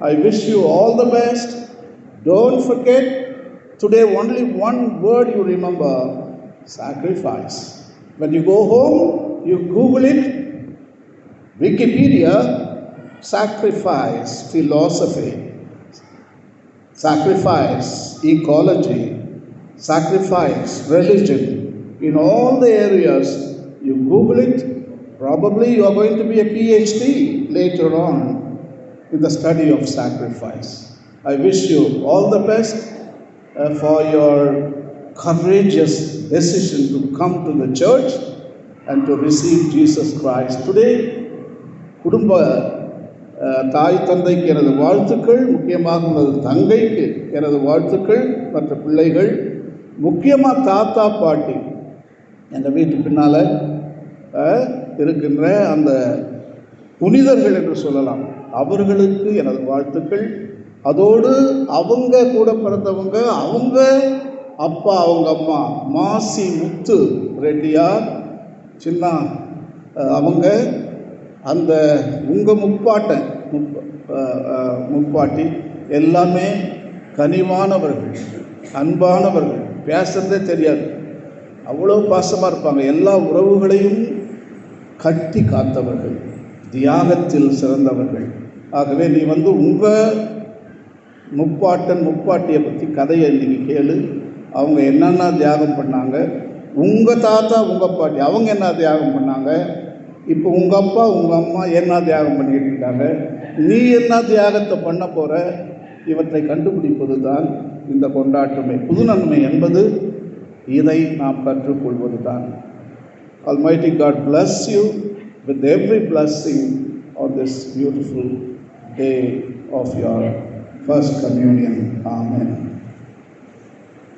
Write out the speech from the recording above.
I wish you all the best. Don't forget, today only one word you remember: sacrifice. When you go home, you Google it, Wikipedia, sacrifice philosophy, sacrifice ecology, sacrifice religion. In all the areas, you Google it, probably you are going to be a PhD later on in the study of sacrifice. I wish you all the best for your courageous decision to come to the church and to receive Jesus Christ. Today, குடும்ப தாய் தந்தைக்கு எனது வாழ்த்துக்கள், முக்கியமாக எனது தங்கைக்கு எனது வாழ்த்துக்கள், மற்ற பிள்ளைகள், முக்கியமாக தாத்தா பாட்டி, எங்கள் வீட்டு பின்னால் இருக்கின்ற அந்த புனிதர்கள் என்று சொல்லலாம், அவர்களுக்கு எனது வாழ்த்துக்கள். அதோடு அவங்க கூட பிறந்தவங்க, அவங்க அப்பா அவங்க அம்மா மாசி முத்து ரெட்டியார் சின்ன அவங்க, அந்த உங்கள் முப்பாட்டி எல்லாமே கனிவானவர்கள், அன்பானவர்கள், பேசுறதே தெரியாது, அவ்வளோ பாசமாக இருப்பாங்க. எல்லா உறவுகளையும் கட்டி காத்தவர்கள், தியாகத்தில் சிறந்தவர்கள். ஆகவே நீ உங்கள் முப்பாட்டியை பற்றி கதையை இன்றைக்கி கேளு. அவங்க என்னென்ன தியாகம் பண்ணாங்க, உங்கள் தாத்தா உங்கள் பாட்டி அவங்க என்ன தியாகம் பண்ணாங்க, இப்போ உங்கள் அப்பா உங்கள் அம்மா என்ன தியாகம் பண்ணிக்கிட்டு இருக்காங்க, நீ என்ன தியாகத்தை பண்ண போகிற, இவற்றை கண்டுபிடிப்பது தான் இந்த கொண்டாட்டமே. புது நன்மை என்பது இதை நாம் கற்றுக்கொள்வது தான். Almighty God bless you with every blessing on this beautiful day of your first communion. Amen.